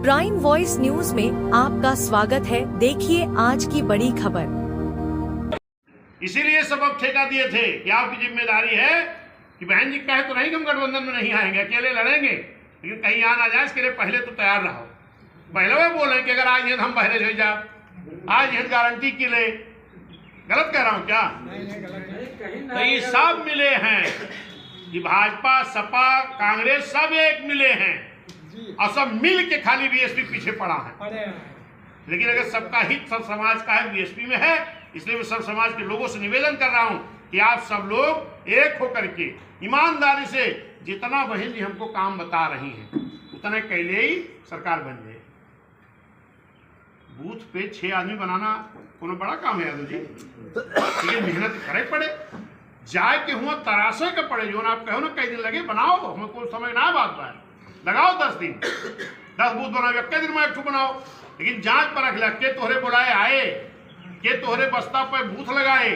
Prime voice news में आपका स्वागत है। देखिए आज की बड़ी खबर। इसीलिए सबक ठेका दिए थे कि आपकी जिम्मेदारी है कि बहन जी कहे तो नहीं कि हम गठबंधन में नहीं आएंगे, अकेले लड़ेंगे, लेकिन कहीं आ ना जाए इसके लिए पहले तो तैयार रहो। पहले वो बोले कि अगर आज ये हम बहरे हो जाए, आज ये गारंटी के लिए गलत कह रहा हूँ क्या? तो ये सब मिले हैं कि भाजपा, सपा, कांग्रेस सब एक मिले हैं और सब मिल के खाली बीएसपी पीछे पड़ा है। लेकिन अगर सबका हित सब समाज का है, बीएसपी में है, इसलिए मैं सब समाज के लोगों से निवेदन कर रहा हूं कि आप सब लोग एक होकर के ईमानदारी से जितना बहन जी हमको काम बता रही हैं उतना कैले ही सरकार बन जाए। बूथ पे 6 आदमी बनाना कोनो बड़ा काम है यादव जी, लेकिन मेहनत करे पड़े, जाए के हुआ तराशे के पड़े। जो आप कहो ना कई दिन लगे बनाओ, हमको समय ना बात है, लगाओ 10 दिन 10 बूथ बनाओ, एक दिन में एक बनाओ, लेकिन जांच पर रख लग के तोहरे बुलाए आए, के तोहरे बस्ता पे बूथ लगाए,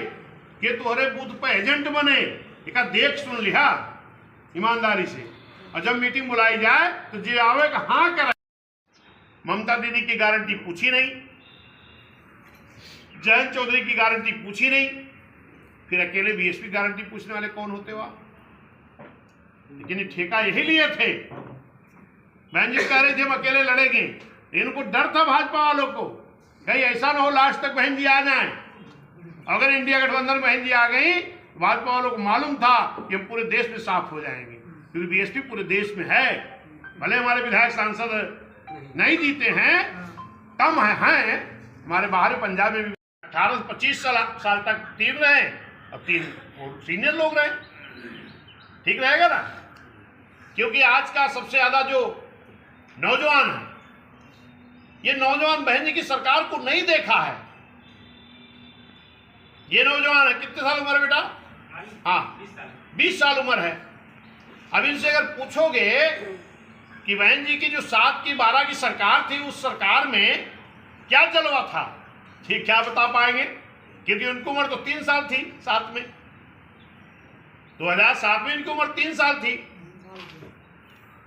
के तोहरे बूथ पे एजेंट बने, एक देख सुन लिया ईमानदारी से। और जब मीटिंग बुलाई जाए तो जे आवेगा हाँ करे। ममता दीदी की गारंटी पूछी नहीं, जयंत चौधरी की गारंटी पूछी नहीं, फिर अकेले बीएसपी गारंटी पूछने वाले कौन होते हो आप? लेकिन ये ठेका यही लिए थे। बहन जी कह रहे थे हम अकेले लड़ेंगे, इनको डर था भाजपा वालों को कहीं ऐसा ना हो लास्ट तक बहन जी आ जाए। अगर इंडिया गठबंधन बहन जी आ गई, भाजपा वालों को मालूम था कि हम पूरे देश में साफ हो जाएंगे, क्योंकि बीएसपी पूरे देश में है। भले हमारे विधायक सांसद नहीं जीते हैं, कम है, हमारे बाहर पंजाब में भी 18 से 25 साल तक 3 रहे, अब 3 सीनियर लोग रहे। ठीक रहेगा ना? क्योंकि आज का सबसे ज्यादा जो नौजवान है, ये नौजवान बहन जी की सरकार को नहीं देखा है। ये नौजवान है, कितने साल उम्र है बेटा? हाँ 20 साल उम्र है। अब इनसे अगर पूछोगे कि बहन जी की जो 7 की 12 की सरकार थी, उस सरकार में क्या जलवा था, ठीक क्या बता पाएंगे? क्योंकि उनकी उम्र तो 3 साल थी 7 में, 2007 में इनकी उम्र 3 साल थी।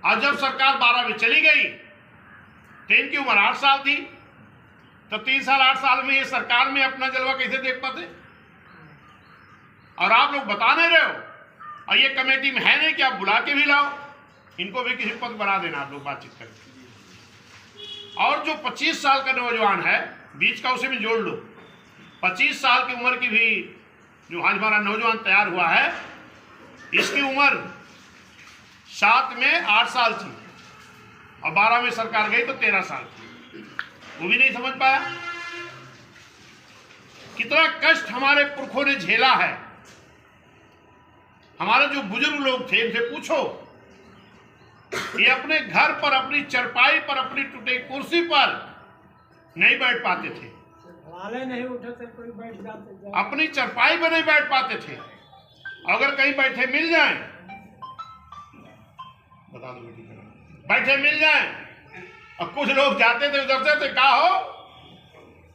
और जब सरकार 12 में चली गई तो इनकी उम्र 8 साल थी, तो 3 साल 8 साल में ये सरकार में अपना जलवा कैसे देख पाते? और आप लोग बता नहीं रहे हो, और ये कमेटी में है नहीं कि आप बुला के भी लाओ, इनको भी किसी पद बना देना आप लोग बातचीत करके। और जो 25 साल का नौजवान है बीच का, उसे भी जोड़ लो। 25 साल की उम्र की भी जो आज हमारा नौजवान तैयार हुआ है, इसकी उम्र 7 में 8 साल थी और 12 में सरकार गई तो 13 साल थी, वो भी नहीं समझ पाया। कितना कष्ट हमारे पुरखों ने झेला है। हमारे जो बुजुर्ग लोग थे इनसे पूछो, ये अपने घर पर, अपनी चरपाई पर, अपनी टूटी कुर्सी पर नहीं बैठ पाते थे, नहीं उठते, कोई बैठ जाते, अपनी चरपाई पर नहीं बैठ पाते थे। अगर कहीं बैठे मिल जाए, बता दो बेटी, बैठे मिल जाए, और कुछ लोग जाते थे उधर से, क्या हो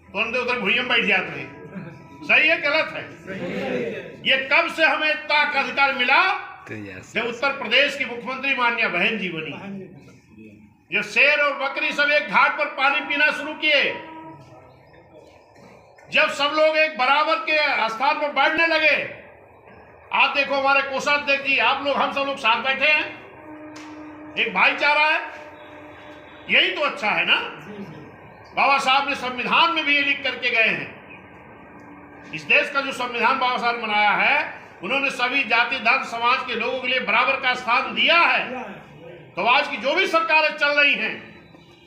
तुरंत उधर भुइयां में बैठ जाते हैं। सही है गलत है? ये कब से हमें इतना अधिकार मिला? जब उत्तर प्रदेश की मुख्यमंत्री माननीय बहन जी बनी, जो शेर और बकरी सब एक घाट पर पानी पीना शुरू किए, जब सब लोग एक बराबर के स्थान पर बैठने लगे। आप देखो हमारे कोषाध्यक्ष जी, आप लोग, हम सब लोग साथ बैठे हैं, एक भाईचारा है, यही तो अच्छा है ना। बाबा साहब ने संविधान में भी ये लिख करके गए हैं, इस देश का जो संविधान बाबा साहब ने बनाया है, उन्होंने सभी जाति धर्म समाज के लोगों के लिए बराबर का स्थान दिया है। तो आज की जो भी सरकारें चल रही हैं,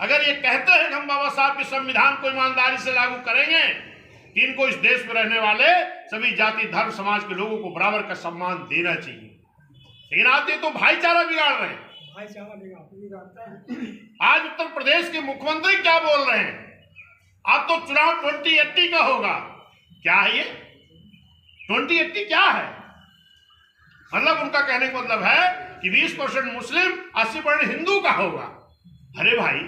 अगर ये कहते हैं कि हम बाबा साहब के संविधान को ईमानदारी से लागू करेंगे, तो इनको इस देश में रहने वाले सभी जाति धर्म समाज के लोगों को बराबर का सम्मान देना चाहिए। लेकिन आप ये तो भाईचारा बिगाड़ रहे हैं। आज उत्तर प्रदेश के मुख्यमंत्री क्या बोल रहे हैं? आप तो चुनाव 2080 का होगा। क्या है ये 2080? क्या है मतलब? उनका कहने का मतलब है कि 20% मुस्लिम, 80% हिंदू का होगा। अरे भाई,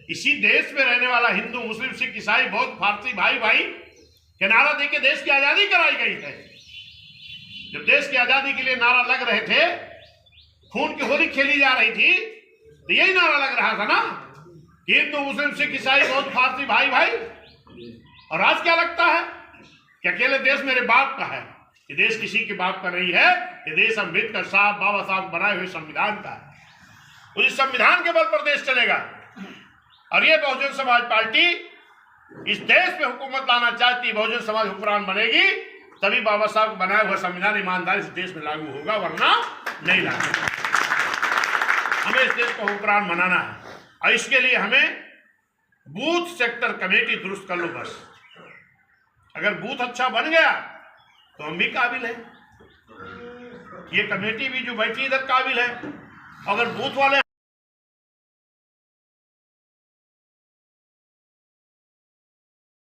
इसी देश में रहने वाला हिंदू, मुस्लिम, सिख, ईसाई, बौद्ध, फारसी भाई भाई के नारा देके देश की आजादी कराई गई है। जब देश की आजादी के लिए नारा लग रहे थे, खून की होली खेली जा रही थी, तो यही नारा लग रहा था ना हिंदू मुस्लिम सिख ईसाई बौद्ध फारसी भाई भाई। और आज क्या लगता है कि अकेले देश मेरे बाप का है? ये देश किसी के बाप का नहीं है, ये देश अम्बेडकर साहब बाबा साहब बनाए हुए संविधान का है। उस संविधान के बल पर देश चलेगा। और ये बहुजन समाज पार्टी इस देश पे हुकूमत लाना चाहती, बहुजन समाज हुक्मरान बनेगी, तभी बाबा साहब बनाया हुआ संविधान ईमानदारी से देश में लागू होगा, वरना नहीं लागू। हमें इस देश को हुक्मरान बनाना है और इसके लिए हमें बूथ सेक्टर कमेटी दुरुस्त कर लो बस। अगर बूथ अच्छा बन गया तो हम भी काबिल हैं, ये कमेटी भी जो बैठी इधर काबिल है। अगर बूथ वाले